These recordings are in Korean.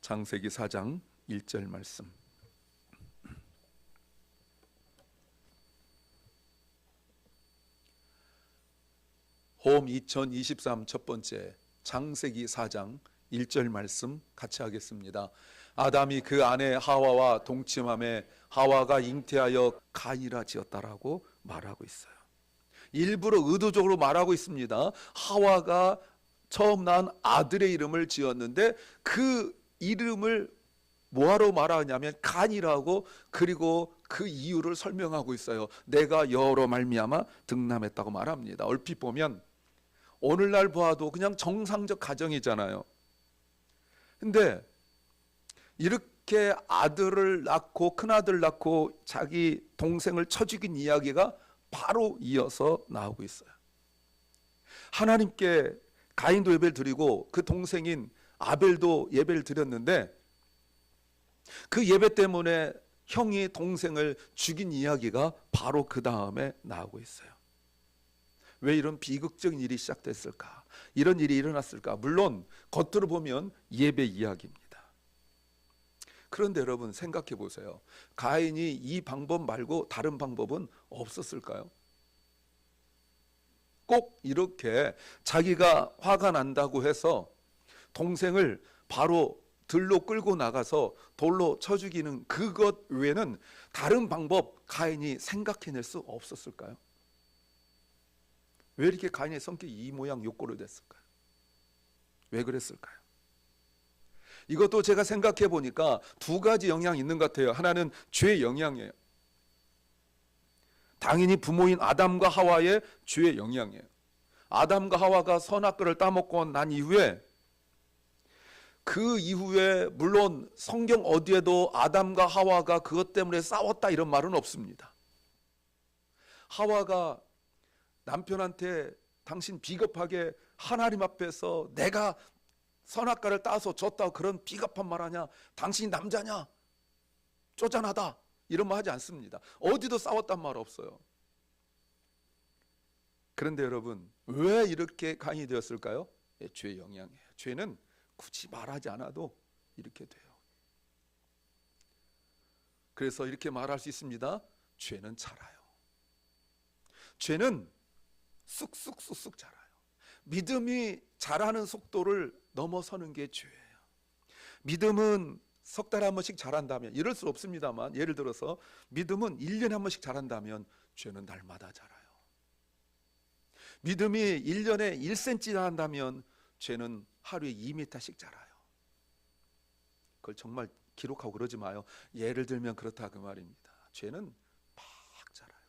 창세기 4장 1절 말씀. 홈 2023 첫 번째 창세기 4장 1절 말씀 같이 하겠습니다. 아담이 그 아내 하와와 동침함에 하와가 잉태하여 가인이라 지었다라고 말하고 있어요. 일부러 의도적으로 말하고 있습니다. 하와가 처음 낳은 아들의 이름을 지었는데 그 이름을 뭐하러 말하냐면 간이라고, 그리고 그 이유를 설명하고 있어요. 내가 여로 말미암아 등남했다고 말합니다. 얼핏 보면 오늘날 보아도 그냥 정상적 가정이잖아요. 근데 이렇게 아들을 낳고 큰아들을 낳고 자기 동생을 쳐 죽인 이야기가 바로 이어서 나오고 있어요. 하나님께 가인도 예배를 드리고 그 동생인 아벨도 예배를 드렸는데 그 예배 때문에 형이 동생을 죽인 이야기가 바로 그 다음에 나오고 있어요. 왜 이런 비극적인 일이 시작됐을까? 이런 일이 일어났을까? 물론 겉으로 보면 예배 이야기입니다. 그런데 여러분 생각해 보세요. 가인이 이 방법 말고 다른 방법은 없었을까요? 꼭 이렇게 자기가 화가 난다고 해서 동생을 바로 들로 끌고 나가서 돌로 쳐 죽이는 그것 외에는 다른 방법 가인이 생각해낼 수 없었을까요? 왜 이렇게 가인의 성격이 이 모양 요꼴로 됐을까요? 왜 그랬을까요? 이것도 제가 생각해 보니까 두 가지 영향이 있는 것 같아요. 하나는 죄의 영향이에요. 당연히 부모인 아담과 하와의 죄의 영향이에요. 아담과 하와가 선악과를 따먹고 난 이후에, 그 이후에 물론 성경 어디에도 아담과 하와가 그것 때문에 싸웠다 이런 말은 없습니다. 하와가 남편한테 당신 비겁하게 하나님 앞에서 내가 선악과를 따서 줬다고 그런 비겁한 말 하냐? 당신이 남자냐? 쪼잔하다 이런 말 하지 않습니다. 어디도 싸웠단 말 없어요. 그런데 여러분 왜 이렇게 가인이 되었을까요? 죄의 영향이에요. 죄는 굳이 말하지 않아도 이렇게 돼요. 그래서 이렇게 말할 수 있습니다. 죄는 자라요. 죄는 쑥쑥 자라요. 믿음이 자라는 속도를 넘어서는 게 죄예요. 믿음은 석 달에 한 번씩 자란다면, 이럴 수 없습니다만 예를 들어서 믿음은 1년에 한 번씩 자란다면 죄는 날마다 자라요. 믿음이 1년에 1cm 자란다면 죄는 하루에 2m씩 자라요. 그걸 정말 기록하고 그러지 마요. 예를 들면 그렇다 그 말입니다. 죄는 막 자라요.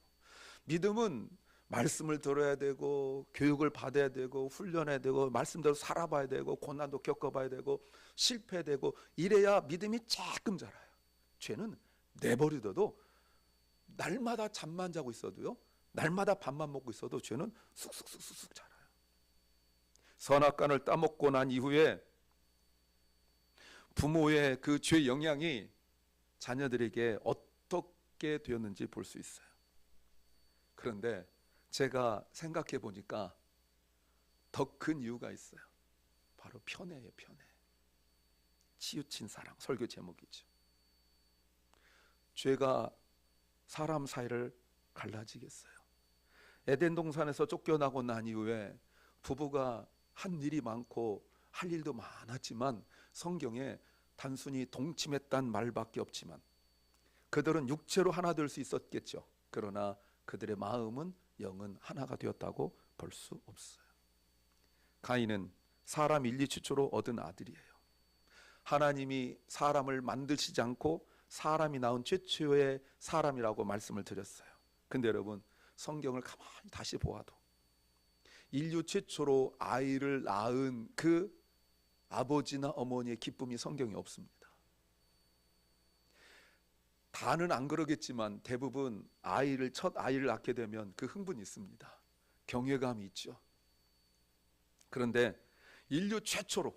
믿음은 말씀을 들어야 되고 교육을 받아야 되고 훈련해야 되고 말씀대로 살아봐야 되고 고난도 겪어봐야 되고 실패되고 이래야 믿음이 조금 자라요. 죄는 내버려둬도 날마다 잠만 자고 있어도요, 날마다 밥만 먹고 있어도 죄는 쑥쑥 자라요. 선악과를 따먹고 난 이후에 부모의 그 죄 영향이 자녀들에게 어떻게 되었는지 볼 수 있어요. 그런데 제가 생각해 보니까 더 큰 이유가 있어요. 바로 편애예요. 편애. 치우친 사랑. 설교 제목이죠. 죄가 사람 사이를 갈라지겠어요. 에덴 동산에서 쫓겨나고 난 이후에 부부가 한 일이 많고 할 일도 많았지만 성경에 단순히 동침했단 말밖에 없지만 그들은 육체로 하나 될 수 있었겠죠. 그러나 그들의 마음은 영은 하나가 되었다고 볼 수 없어요. 가인은 사람 인리 최초로 얻은 아들이에요. 하나님이 사람을 만드시지 않고 사람이 낳은 최초의 사람이라고 말씀을 드렸어요. 근데 여러분 성경을 가만히 다시 보아도 인류 최초로 아이를 낳은 그 아버지나 어머니의 기쁨이 성경에 없습니다. 다는 안 그러겠지만 대부분 첫 아이를 낳게 되면 그 흥분이 있습니다. 경외감이 있죠. 그런데 인류 최초로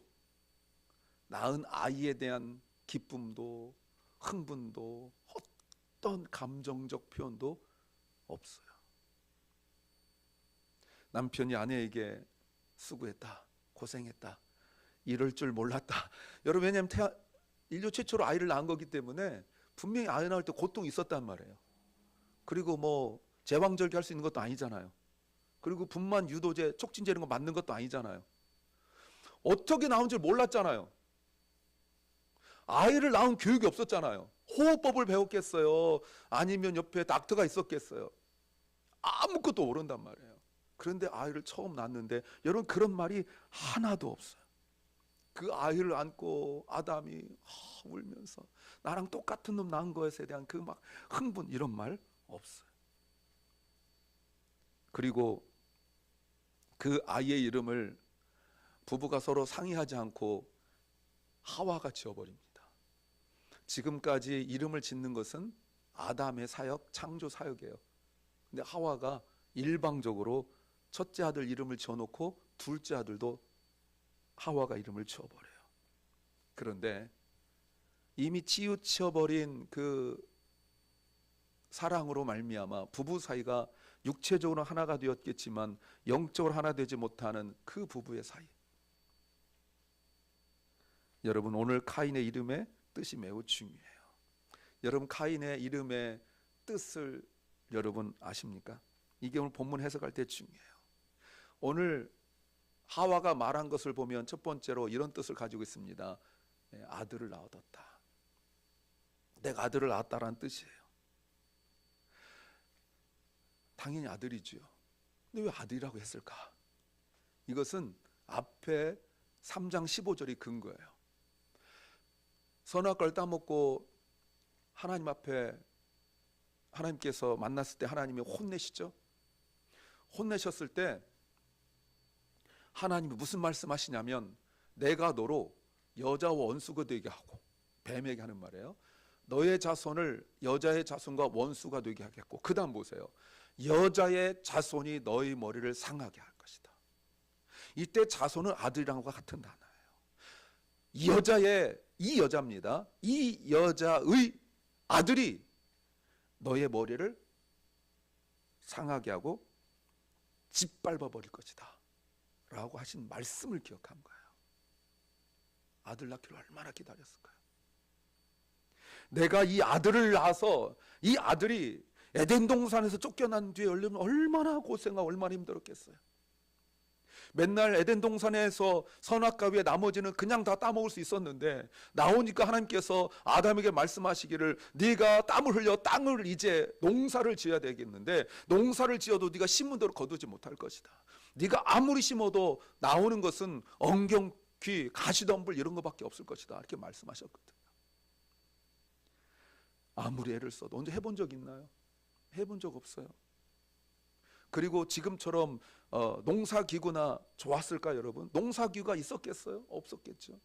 낳은 아이에 대한 기쁨도 흥분도 어떤 감정적 표현도 없어요. 남편이 아내에게 수고했다, 고생했다, 이럴 줄 몰랐다. 여러분 왜냐하면 인류 최초로 아이를 낳은 거기 때문에 분명히 아이 낳을 때 고통이 있었단 말이에요. 그리고 뭐 제왕절개 할 수 있는 것도 아니잖아요. 그리고 분만 유도제 촉진제 이런 거 맞는 것도 아니잖아요. 어떻게 나온 줄 몰랐잖아요. 아이를 낳은 교육이 없었잖아요. 호흡법을 배웠겠어요? 아니면 옆에 닥터가 있었겠어요? 아무것도 모른단 말이에요. 그런데 아이를 처음 낳았는데 여러분 그런 말이 하나도 없어요. 그 아이를 안고 아담이 울면서 나랑 똑같은 놈 낳은 것에 대한 그 막 흥분 이런 말 없어요. 그리고 그 아이의 이름을 부부가 서로 상의하지 않고 하와가 지어버립니다. 지금까지 이름을 짓는 것은 아담의 사역, 창조 사역이에요. 근데 하와가 일방적으로 첫째 아들 이름을 지어놓고 둘째 아들도 하와가 이름을 지어버려요. 그런데 이미 치우쳐버린 그 사랑으로 말미암아 부부 사이가 육체적으로 하나가 되었겠지만 영적으로 하나 되지 못하는 그 부부의 사이. 여러분 오늘 카인의 이름의 뜻이 매우 중요해요. 여러분 카인의 이름의 뜻을 여러분 아십니까? 이게 오늘 본문 해석할 때 중요해요. 오늘 하와가 말한 것을 보면 첫 번째로 이런 뜻을 가지고 있습니다. 아들을 낳았다. 내가 아들을 낳았다라는 뜻이에요. 당연히 아들이지요. 근데 왜 아들이라고 했을까? 이것은 앞에 3장 15절이 근거예요. 선악과를 따먹고 하나님 앞에 하나님께서 만났을 때 하나님이 혼내시죠. 혼내셨을 때 하나님이 무슨 말씀하시냐면 내가 너로 여자와 원수가 되게 하고 뱀에게 하는 말이에요. 너의 자손을 여자의 자손과 원수가 되게 하겠고 그 다음 보세요. 여자의 자손이 너의 머리를 상하게 할 것이다. 이때 자손은 아들이랑과 같은 단어예요. 이 여자입니다. 이 여자의 아들이 너의 머리를 상하게 하고 짓밟아 버릴 것이다 라고 하신 말씀을 기억한 거예요. 아들 낳기를 얼마나 기다렸을까요? 내가 이 아들을 낳아서 이 아들이 에덴 동산에서 쫓겨난 뒤에 얼마나 고생하고 얼마나 힘들었겠어요. 맨날 에덴 동산에서 선악과 위에 나머지는 그냥 다 따먹을 수 있었는데 나오니까 하나님께서 아담에게 말씀하시기를 네가 땀을 흘려 땅을 이제 농사를 지어야 되겠는데 농사를 지어도 네가 심은 대로 거두지 못할 것이다. 네가 아무리 심어도 나오는 것은 엉경, 귀, 가시덤불 이런 것밖에 없을 것이다. 이렇게 말씀하셨거든요. 아무리 애를 써도 언제 해본 적 있나요? 해본 적 없어요. 그리고 지금처럼 농사기구나 좋았을까 여러분? 농사기구가 있었겠어요? 없었겠죠.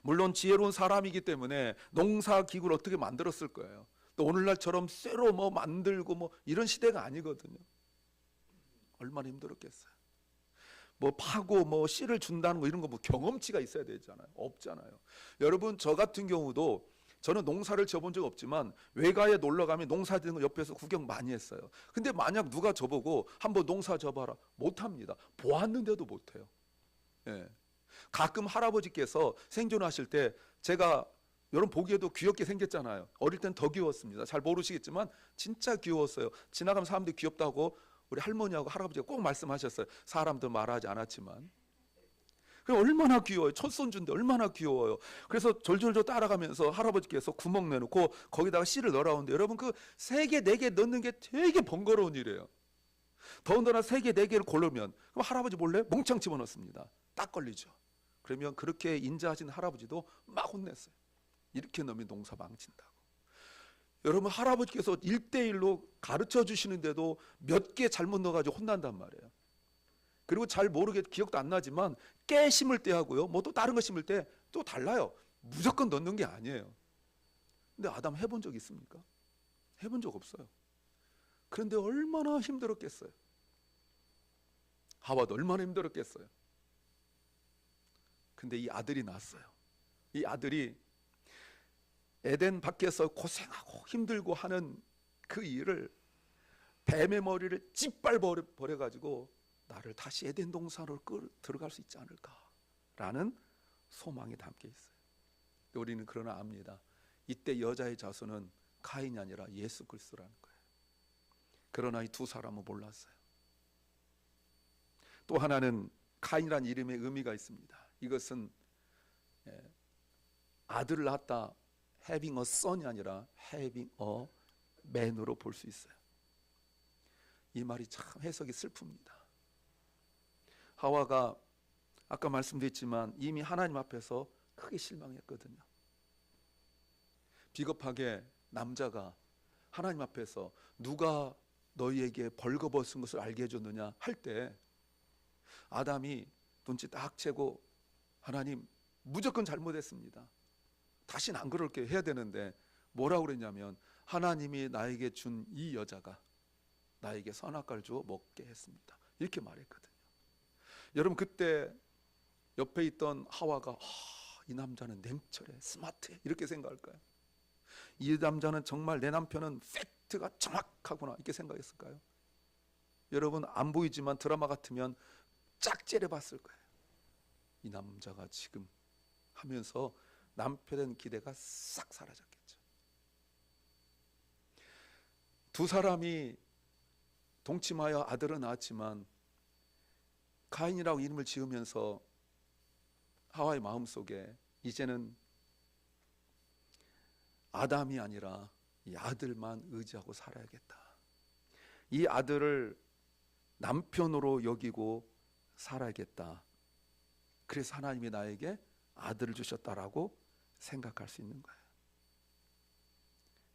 물론 지혜로운 사람이기 때문에 농사기구를 어떻게 만들었을 거예요. 또 오늘날처럼 쇠로 뭐 만들고 뭐 이런 시대가 아니거든요. 얼마나 힘들었겠어요. 뭐 파고 뭐 씨를 준다는 거 이런 거 뭐 경험치가 있어야 되잖아요. 없잖아요. 여러분 저 같은 경우도 저는 농사를 지어본 적 없지만 외가에 놀러 가면 농사 짓는 거 옆에서 구경 많이 했어요. 근데 만약 누가 저보고 한번 농사 져봐라 못합니다. 보았는데도 못해요. 예. 가끔 할아버지께서 생존하실 때 제가 여러분 보기에도 귀엽게 생겼잖아요. 어릴 땐 더 귀여웠습니다. 잘 모르시겠지만 진짜 귀여웠어요. 지나가면 사람들이 귀엽다고 우리 할머니하고 할아버지가 꼭 말씀하셨어요. 사람들 말하지 않았지만 얼마나 귀여워요. 첫 손주인데 얼마나 귀여워요. 그래서 졸졸졸 따라가면서 할아버지께서 구멍 내놓고 거기다가 씨를 넣으라는데 여러분 그 3개 4개 넣는 게 되게 번거로운 일이에요. 더군다나 3개 4개를 고르면 그럼 할아버지 몰래 몽창 집어넣습니다. 딱 걸리죠. 그러면 그렇게 인자하신 할아버지도 막 혼냈어요. 이렇게 넣으면 농사 망친다고. 여러분 할아버지께서 1대1로 가르쳐 주시는데도 몇 개 잘못 넣어가지고 혼난단 말이에요. 그리고 잘 모르게 기억도 안 나지만 깨 심을 때 하고요. 뭐 또 다른 거 심을 때 또 달라요. 무조건 넣는 게 아니에요. 근데 아담 해본 적 있습니까? 해본 적 없어요. 그런데 얼마나 힘들었겠어요. 하와도 얼마나 힘들었겠어요. 근데 이 아들이 낳았어요. 이 아들이 에덴 밖에서 고생하고 힘들고 하는 그 일을 뱀의 머리를 짓밟아버려가지고 나를 다시 에덴 동산으로 들어갈 수 있지 않을까라는 소망이 담겨 있어요. 우리는 그러나 압니다. 이때 여자의 자손은 가인이 아니라 예수 그리스도라는 거예요. 그러나 이 두 사람은 몰랐어요. 또 하나는 가인이라는 이름의 의미가 있습니다. 이것은 아들을 낳았다, having a son이 아니라 having a man으로 볼 수 있어요. 이 말이 참 해석이 슬픕니다. 하와가 아까 말씀드렸지만 이미 하나님 앞에서 크게 실망했거든요. 비겁하게 남자가 하나님 앞에서 누가 너희에게 벌거벗은 것을 알게 해줬느냐 할 때 아담이 눈치 딱 채고 하나님 무조건 잘못했습니다. 다시는 안 그럴게 해야 되는데 뭐라고 그랬냐면 하나님이 나에게 준 이 여자가 나에게 선악과를 주어 먹게 했습니다. 이렇게 말했거든요. 여러분 그때 옆에 있던 하와가 이 남자는 냉철해, 스마트해 이렇게 생각할까요? 이 남자는 정말 내 남편은 팩트가 정확하구나 이렇게 생각했을까요? 여러분 안 보이지만 드라마 같으면 짝 째려봤을 거예요. 이 남자가 지금 하면서 남편에 대한 기대가 싹 사라졌겠죠. 두 사람이 동침하여 아들은 낳았지만 가인이라고 이름을 지으면서 하와의 마음속에 이제는 아담이 아니라 이 아들만 의지하고 살아야겠다. 이 아들을 남편으로 여기고 살아야겠다. 그래서 하나님이 나에게 아들을 주셨다라고 생각할 수 있는 거예요.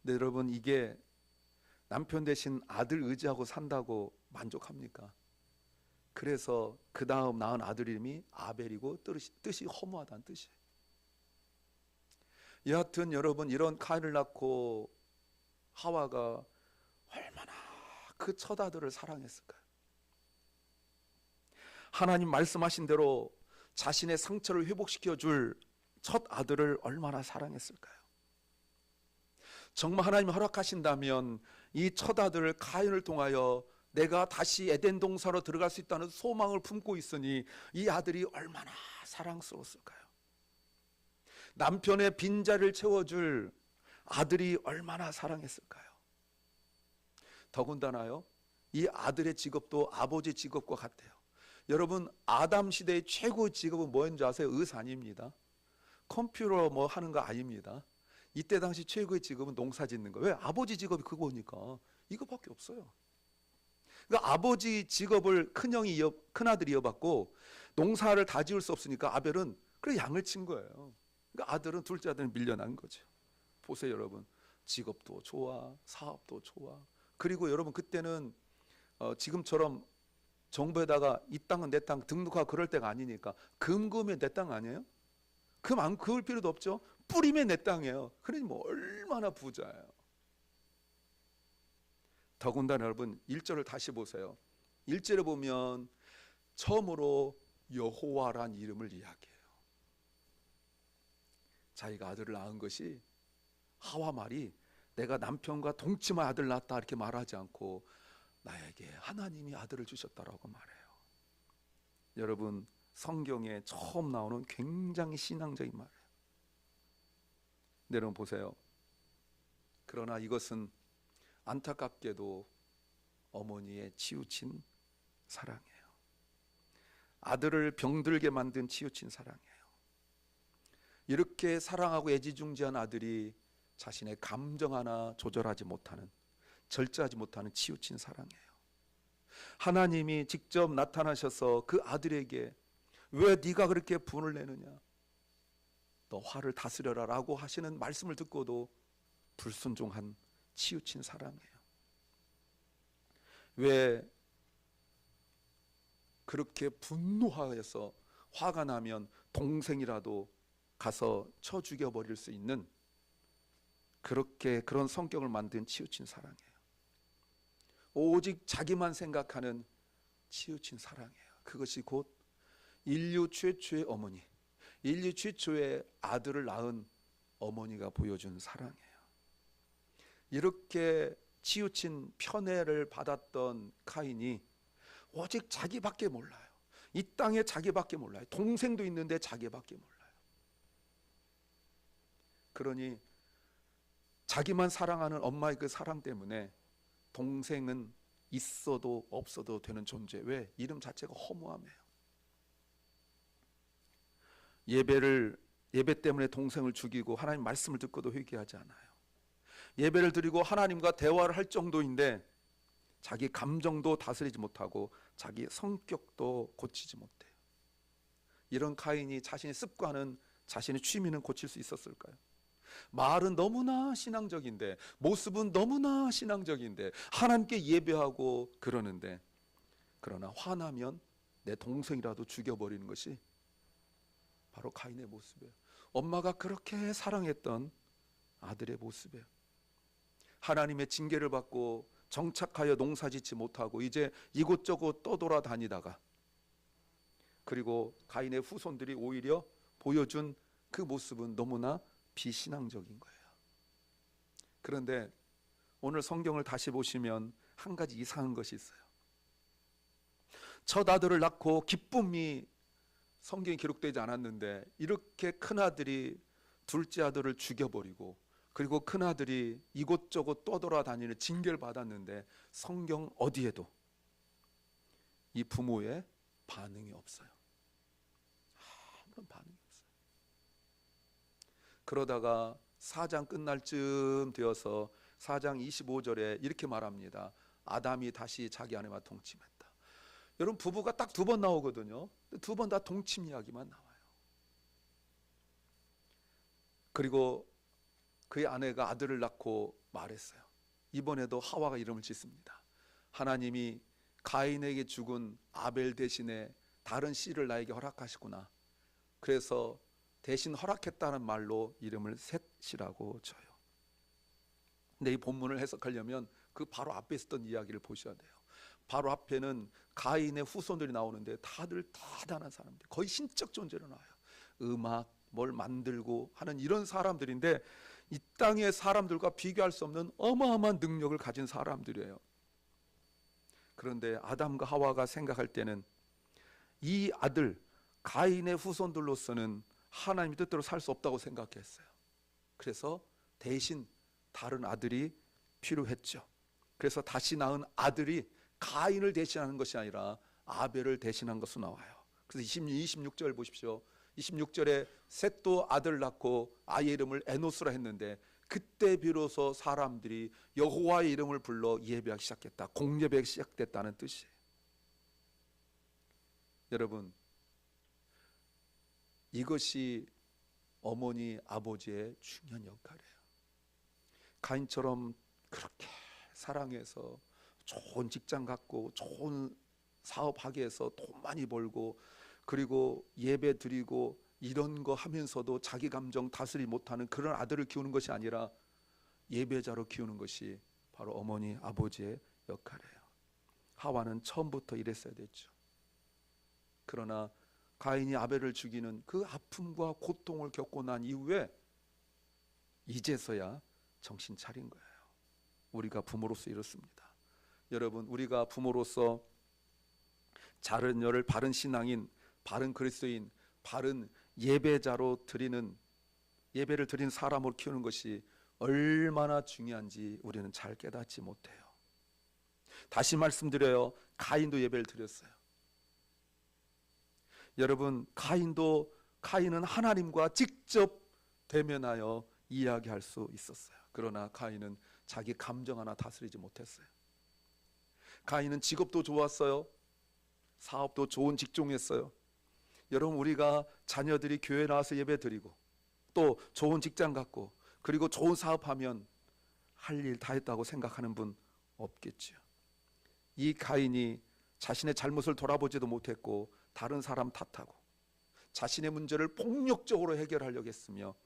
근데 여러분 이게 남편 대신 아들 의지하고 산다고 만족합니까? 그래서 그 다음 낳은 아들 이름이 아벨이고 뜻이 허무하다는 뜻이에요. 여하튼 여러분 이런 가인을 낳고 하와가 얼마나 그 첫 아들을 사랑했을까요? 하나님 말씀하신 대로 자신의 상처를 회복시켜 줄 첫 아들을 얼마나 사랑했을까요? 정말 하나님이 허락하신다면 이 첫 아들 가인을 통하여 내가 다시 에덴 동산으로 들어갈 수 있다는 소망을 품고 있으니 이 아들이 얼마나 사랑스러웠을까요? 남편의 빈자리를 채워줄 아들이 얼마나 사랑했을까요? 더군다나요 이 아들의 직업도 아버지 직업과 같아요. 여러분 아담 시대의 최고의 직업은 뭐였는지 아세요? 의사 아닙니다. 컴퓨터 뭐 하는 거 아닙니다. 이때 당시 최고의 직업은 농사 짓는 거. 왜? 아버지 직업이 그거니까 이거밖에 없어요. 그러니까 아버지 직업을 큰아들이 이어받고 농사를 다 지을 수 없으니까 아벨은 그래 양을 친 거예요. 그러니까 아들은 둘째 아들은 밀려난 거죠. 보세요 여러분, 직업도 좋아, 사업도 좋아. 그리고 여러분 그때는 지금처럼 정부에다가 이 땅은 내 땅 등록하고 그럴 때가 아니니까 금금이 내 땅 아니에요? 금 안 그을 필요도 없죠. 뿌리면 내 땅이에요. 그러니 뭐 얼마나 부자예요. 더군다나 여러분 1절을 다시 보세요. 1절에 보면 처음으로 여호와란 이름을 이야기해요. 자기가 아들을 낳은 것이 하와 말이 내가 남편과 동침한 아들 낳았다 이렇게 말하지 않고 나에게 하나님이 아들을 주셨다라고 말해요. 여러분 성경에 처음 나오는 굉장히 신앙적인 말이에요. 여러분 보세요. 그러나 이것은 안타깝게도 어머니의 치우친 사랑이에요. 아들을 병들게 만든 치우친 사랑이에요. 이렇게 사랑하고 애지중지한 아들이 자신의 감정 하나 조절하지 못하는, 절제하지 못하는 치우친 사랑이에요. 하나님이 직접 나타나셔서 그 아들에게 왜 네가 그렇게 분을 내느냐, 너 화를 다스려라 라고 하시는 말씀을 듣고도 불순종한 치우친 사랑이에요. 왜 그렇게 분노하여서 화가 나면 동생이라도 가서 쳐 죽여버릴 수 있는 그런 성격을 만든 치우친 사랑이에요. 오직 자기만 생각하는 치우친 사랑이에요. 그것이 곧 인류 최초의 어머니, 인류 최초의 아들을 낳은 어머니가 보여준 사랑이에요. 이렇게 치우친 편애를 받았던 카인이 오직 자기밖에 몰라요. 이 땅에 자기밖에 몰라요. 동생도 있는데 자기밖에 몰라요. 그러니 자기만 사랑하는 엄마의 그 사랑 때문에 동생은 있어도 없어도 되는 존재. 왜? 이름 자체가 허무함이에요. 예배 때문에 동생을 죽이고 하나님 말씀을 듣고도 회개하지 않아요. 예배를 드리고 하나님과 대화를 할 정도인데 자기 감정도 다스리지 못하고 자기 성격도 고치지 못해요. 이런 카인이 자신의 습관은, 자신의 취미는 고칠 수 있었을까요? 말은 너무나 신앙적인데, 모습은 너무나 신앙적인데, 하나님께 예배하고 그러는데, 그러나 화나면 내 동생이라도 죽여버리는 것이 바로 카인의 모습이에요. 엄마가 그렇게 사랑했던 아들의 모습이에요. 하나님의 징계를 받고 정착하여 농사짓지 못하고 이제 이곳저곳 떠돌아다니다가, 그리고 가인의 후손들이 오히려 보여준 그 모습은 너무나 비신앙적인 거예요. 그런데 오늘 성경을 다시 보시면 한 가지 이상한 것이 있어요. 첫 아들을 낳고 기쁨이 성경에 기록되지 않았는데, 이렇게 큰 아들이 둘째 아들을 죽여버리고, 그리고 큰 아들이 이곳저곳 떠돌아다니는 징계를 받았는데 성경 어디에도 이 부모의 반응이 없어요. 아무런 반응이 없어요. 그러다가 4장 끝날 쯤 되어서 4장 25절에 이렇게 말합니다. 아담이 다시 자기 아내와 동침했다. 여러분, 부부가 딱 2번 나오거든요. 2번 다 동침 이야기만 나와요. 그리고 그의 아내가 아들을 낳고 말했어요. 이번에도 하와가 이름을 짓습니다. 하나님이 가인에게 죽은 아벨 대신에 다른 씨를 나에게 허락하시구나. 그래서 대신 허락했다는 말로 이름을 셋이라고 줘요. 근데 이 본문을 해석하려면 그 바로 앞에 있었던 이야기를 보셔야 돼요. 바로 앞에는 가인의 후손들이 나오는데 다들 대단한 사람들, 거의 신적 존재로 나와요. 음악, 뭘 만들고 하는 이런 사람들인데, 이 땅의 사람들과 비교할 수 없는 어마어마한 능력을 가진 사람들이에요. 그런데 아담과 하와가 생각할 때는 이 아들 가인의 후손들로서는 하나님의 뜻대로 살 수 없다고 생각했어요. 그래서 대신 다른 아들이 필요했죠. 그래서 다시 낳은 아들이 가인을 대신하는 것이 아니라 아벨을 대신한 것으로 나와요. 그래서 26절 보십시오. 26절에 셋도 아들 낳고 아이의 이름을 에노스라 했는데, 그때 비로소 사람들이 여호와의 이름을 불러 예배하기 시작했다. 공예배가 시작됐다는 뜻이에요. 여러분, 이것이 어머니 아버지의 중요한 역할이에요. 가인처럼 그렇게 사랑해서 좋은 직장 갖고 좋은 사업하게 해서 돈 많이 벌고, 그리고 예배 드리고 이런 거 하면서도 자기 감정 다스리 못하는 그런 아들을 키우는 것이 아니라 예배자로 키우는 것이 바로 어머니 아버지의 역할이에요. 하와는 처음부터 이랬어야 됐죠. 그러나 가인이 아벨을 죽이는 그 아픔과 고통을 겪고 난 이후에 이제서야 정신 차린 거예요. 우리가 부모로서 이렇습니다. 여러분, 우리가 부모로서 자녀를 바른 신앙인, 바른 그리스도인, 바른 예배자로 예배를 드리는 사람으로 키우는 것이 얼마나 중요한지 우리는 잘 깨닫지 못해요. 다시 말씀드려요. 가인도 예배를 드렸어요. 여러분, 가인은 하나님과 직접 대면하여 이야기할 수 있었어요. 그러나 가인은 자기 감정 하나 다스리지 못했어요. 가인은 직업도 좋았어요. 사업도 좋은 직종했어요. 여러분, 우리가 자녀들이 교회 나와서 예배 드리고 또 좋은 직장 갖고 그리고 좋은 사업하면 할 일 다 했다고 생각하는 분 없겠죠. 이 가인이 자신의 잘못을 돌아보지도 못했고 다른 사람 탓하고 자신의 문제를 폭력적으로 해결하려고 했으며,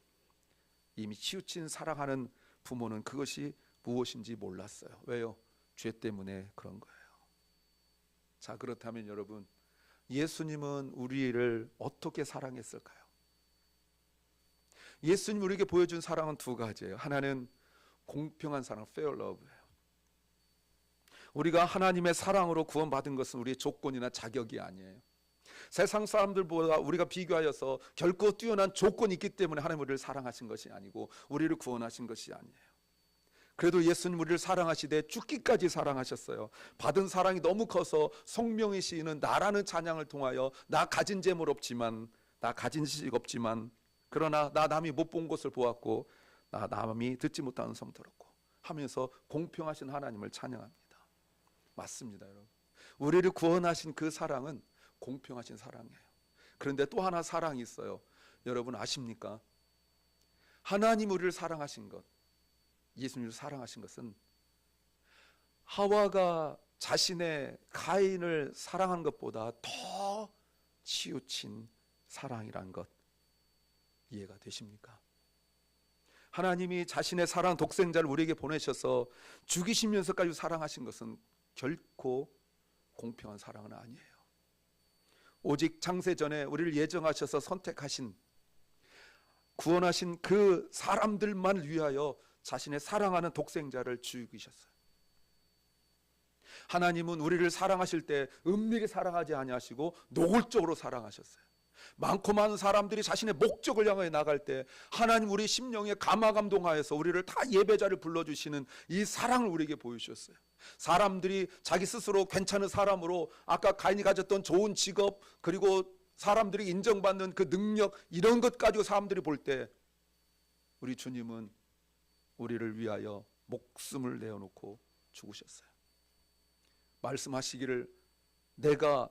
이미 치우친 사랑하는 부모는 그것이 무엇인지 몰랐어요. 왜요? 죄 때문에 그런 거예요. 자, 그렇다면 여러분, 예수님은 우리를 어떻게 사랑했을까요? 예수님 우리에게 보여준 사랑은 2가지예요. 하나는 공평한 사랑, fair love예요. 우리가 하나님의 사랑으로 구원받은 것은 우리의 조건이나 자격이 아니에요. 세상 사람들보다 우리가 비교하여서 결코 뛰어난 조건이 있기 때문에 하나님 우리를 사랑하신 것이 아니고 우리를 구원하신 것이 아니에요. 그래도 예수님 우리를 사랑하시되 죽기까지 사랑하셨어요. 받은 사랑이 너무 커서 성명의 시인은 나라는 찬양을 통하여 나 가진 재물 없지만, 나 가진 지식 없지만, 그러나 나 남이 못 본 것을 보았고 나 남이 듣지 못하는 성 들었고 하면서 공평하신 하나님을 찬양합니다. 맞습니다, 여러분. 우리를 구원하신 그 사랑은 공평하신 사랑이에요. 그런데 또 하나 사랑이 있어요. 여러분 아십니까? 하나님 우리를 사랑하신 것, 예수님을 사랑하신 것은 하와가 자신의 가인을 사랑한 것보다 더 치우친 사랑이란 것 이해가 되십니까? 하나님이 자신의 사랑 독생자를 우리에게 보내셔서 죽이시면서까지 사랑하신 것은 결코 공평한 사랑은 아니에요. 오직 창세 전에 우리를 예정하셔서 선택하신, 구원하신 그 사람들만 위하여 자신의 사랑하는 독생자를 죽이셨어요. 하나님은 우리를 사랑하실 때 은밀히 사랑하지 아니하시고 노골적으로 사랑하셨어요. 많고 많은 사람들이 자신의 목적을 향해 나갈 때 하나님 우리 심령에 감화감동하여서 우리를 다 예배자를 불러주시는 이 사랑을 우리에게 보여주셨어요. 사람들이 자기 스스로 괜찮은 사람으로, 아까 가인이 가졌던 좋은 직업, 그리고 사람들이 인정받는 그 능력, 이런 것 가지고 사람들이 볼 때 우리 주님은 우리를 위하여 목숨을 내어놓고 죽으셨어요. 말씀하시기를 내가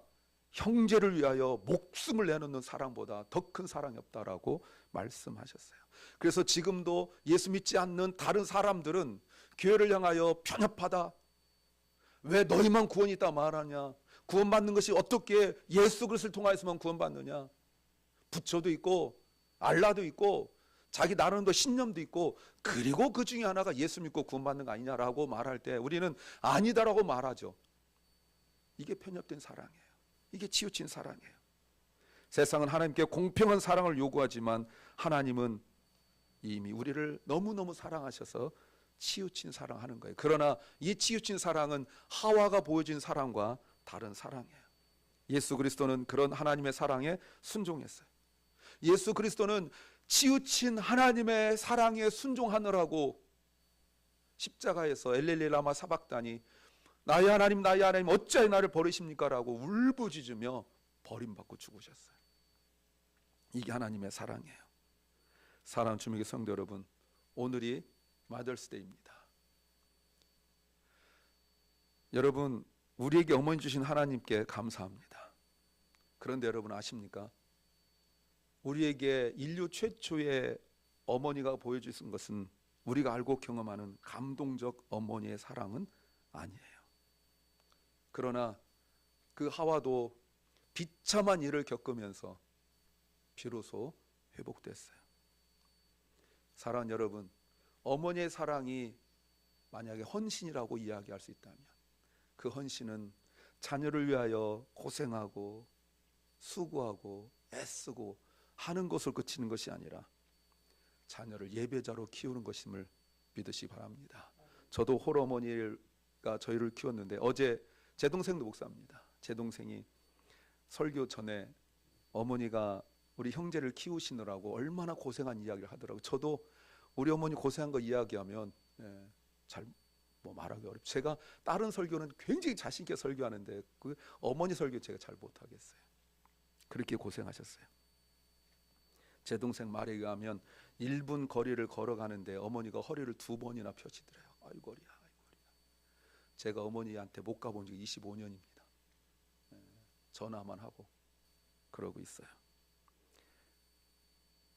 형제를 위하여 목숨을 내놓는 사랑보다 더 큰 사랑이 없다라고 말씀하셨어요. 그래서 지금도 예수 믿지 않는 다른 사람들은 교회를 향하여 편협하다, 왜 너희만 구원이 있다 말하냐, 구원받는 것이 어떻게 예수 그리스도를 통하여서만 구원받느냐, 부처도 있고 알라도 있고 자기 나름대로 신념도 있고, 그리고 그 중에 하나가 예수 믿고 구원받는 거 아니냐라고 말할 때 우리는 아니다라고 말하죠. 이게 편협된 사랑이에요. 이게 치우친 사랑이에요. 세상은 하나님께 공평한 사랑을 요구하지만 하나님은 이미 우리를 너무너무 사랑하셔서 치우친 사랑하는 거예요. 그러나 이 치우친 사랑은 하와가 보여준 사랑과 다른 사랑이에요. 예수 그리스도는 그런 하나님의 사랑에 순종했어요. 예수 그리스도는 치우친 하나님의 사랑에 순종하느라고 십자가에서 엘렐리 라마 사박다니 나의 하나님 나의 하나님 어찌하여 나를 버리십니까? 라고 울부짖으며 버림받고 죽으셨어요. 이게 하나님의 사랑이에요. 사랑하는 주님의 성도 여러분, 오늘이 마더스데이입니다. 여러분, 우리에게 어머니 주신 하나님께 감사합니다. 그런데 여러분 아십니까? 우리에게 인류 최초의 어머니가 보여주신 것은 우리가 알고 경험하는 감동적 어머니의 사랑은 아니에요. 그러나 그 하와도 비참한 일을 겪으면서 비로소 회복됐어요. 사랑하는 여러분, 어머니의 사랑이 만약에 헌신이라고 이야기할 수 있다면 그 헌신은 자녀를 위하여 고생하고 수고하고 애쓰고 하는 것을 그치는 것이 아니라 자녀를 예배자로 키우는 것임을 믿으시기 바랍니다. 저도 홀어머니가 저희를 키웠는데 어제 제 동생도 목사입니다. 제 동생이 설교 전에 어머니가 우리 형제를 키우시느라고 얼마나 고생한 이야기를 하더라고요. 저도 우리 어머니 고생한 거 이야기하면 잘 말하기 어렵죠. 제가 다른 설교는 굉장히 자신 있게 설교하는데 그 어머니 설교 제가 잘 못하겠어요. 그렇게 고생하셨어요. 제 동생 말에 의하면 1분 거리를 걸어가는데 어머니가 허리를 2번이나 펴시더래요. 아이고 허리야, 아이고 허리야. 제가 어머니한테 못 가본 지 25년입니다. 전화만 하고 그러고 있어요.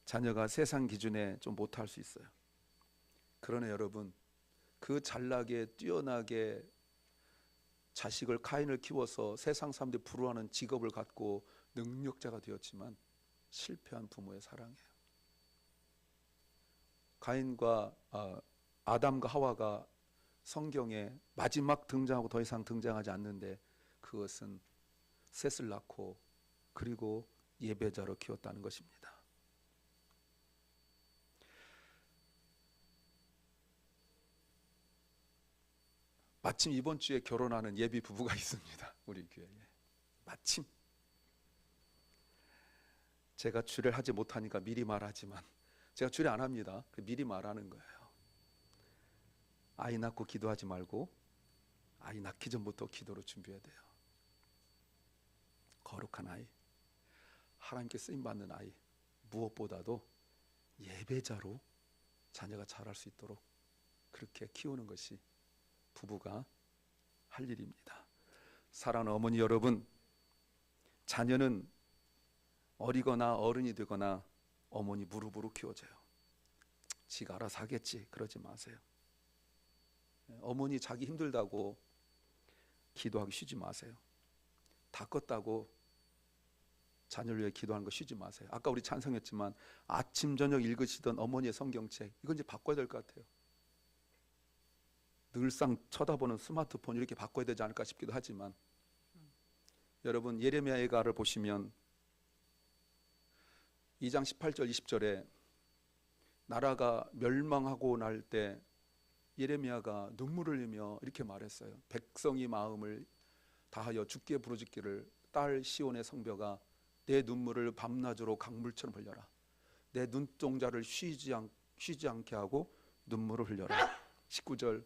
자녀가 세상 기준에 좀 못할 수 있어요. 그러나 여러분, 그 잘나게 뛰어나게 자식을 카인을 키워서 세상 사람들이 부러워하는 직업을 갖고 능력자가 되었지만 실패한 부모의 사랑이에요. 가인과 아담과 하와가 성경에 마지막 등장하고 더 이상 등장하지 않는데 그것은 셋을 낳고 그리고 예배자로 키웠다는 것입니다. 마침 이번 주에 결혼하는 예비 부부가 있습니다. 우리 교회에. 마침 제가 주례를 하지 못하니까 미리 말하지만 제가 주례 안 합니다. 미리 말하는 거예요. 아이 낳고 기도하지 말고 아이 낳기 전부터 기도로 준비해야 돼요. 거룩한 아이, 하나님께 쓰임받는 아이, 무엇보다도 예배자로 자녀가 자랄 수 있도록 그렇게 키우는 것이 부부가 할 일입니다. 사랑하는 어머니 여러분, 자녀는 어리거나 어른이 되거나 어머니 무릎으로 키워져요. 지가 알아서 하겠지 그러지 마세요. 어머니 자기 힘들다고 기도하기 쉬지 마세요. 다 껐다고 자녀를 위해 기도하는 거 쉬지 마세요. 아까 우리 찬성했지만 아침 저녁 읽으시던 어머니의 성경책, 이건 이제 바꿔야 될 것 같아요. 늘상 쳐다보는 스마트폰 이렇게 바꿔야 되지 않을까 싶기도 하지만, 여러분 예레미야의 가를 보시면 2장 18절 20절에 나라가 멸망하고 날 때 예레미야가 눈물을 흘리며 이렇게 말했어요. 백성이 마음을 다하여 주께 부르짖기를, 딸 시온의 성벽아 내 눈물을 밤낮으로 강물처럼 흘려라. 내 눈동자를 쉬지 않게 하고 눈물을 흘려라. 19절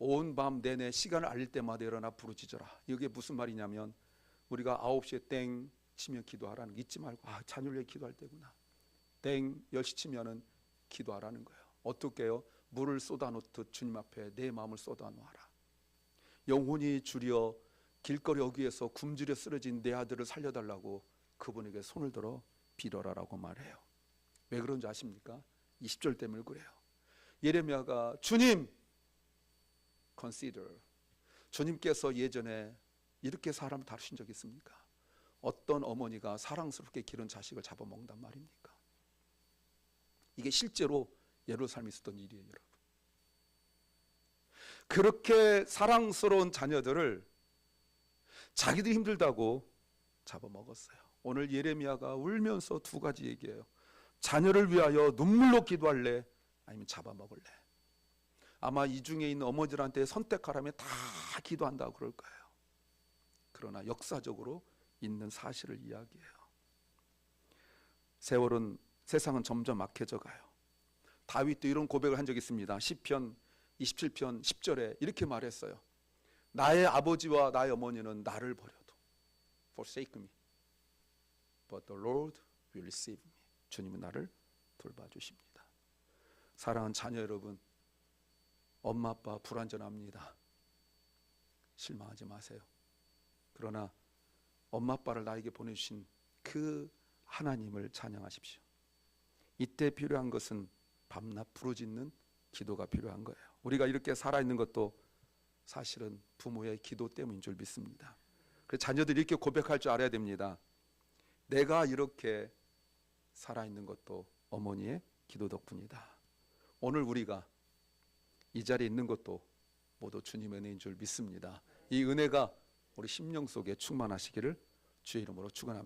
온 밤 내내 시간을 알릴 때마다 일어나 부르짖어라. 이게 무슨 말이냐면, 우리가 9시에 땡 치면 기도하라는 거 잊지 말고, 자녀를 위해 기도할 때구나. 땡 10시 치면은 기도하라는 거예요. 어떻게 해요? 물을 쏟아놓듯 주님 앞에 내 마음을 쏟아놓아라. 영혼이 주려 길거리 어귀에서 굶주려 쓰러진 내 아들을 살려달라고 그분에게 손을 들어 빌어라라고 말해요. 왜 그런지 아십니까? 20절 때문에 그래요. 예레미야가 주님 consider, 주님께서 예전에 이렇게 사람을 다루신 적 있습니까? 어떤 어머니가 사랑스럽게 기른 자식을 잡아먹는단 말입니까? 이게 실제로 예루살렘에 있었던 일이에요, 여러분. 그렇게 사랑스러운 자녀들을 자기들이 힘들다고 잡아먹었어요. 오늘 예레미야가 울면서 두 가지 얘기해요. 자녀를 위하여 눈물로 기도할래? 아니면 잡아먹을래? 아마 이 중에 있는 어머니들한테 선택하라면 다 기도한다고 그럴 거예요. 그러나 역사적으로 있는 사실을 이야기해요. 세상은 점점 악해져 가요. 다윗도 이런 고백을 한 적이 있습니다. 시편 27편 10절에 이렇게 말했어요. 나의 아버지와 나의 어머니는 나를 버려도 forsake me, but the Lord will receive me. 주님은 나를 돌봐주십니다. 사랑하는 자녀 여러분, 엄마 아빠 불완전합니다. 실망하지 마세요. 그러나 엄마 아빠를 나에게 보내주신 그 하나님을 찬양하십시오. 이때 필요한 것은 밤낮 부르짖는 기도가 필요한 거예요. 우리가 이렇게 살아있는 것도 사실은 부모의 기도 때문인 줄 믿습니다. 그래서 자녀들이 이렇게 고백할 줄 알아야 됩니다. 내가 이렇게 살아있는 것도 어머니의 기도 덕분이다. 오늘 우리가 이 자리에 있는 것도 모두 주님의 은혜인 줄 믿습니다. 이 은혜가 우리 심령 속에 충만하시기를 주의 이름으로 축원합니다.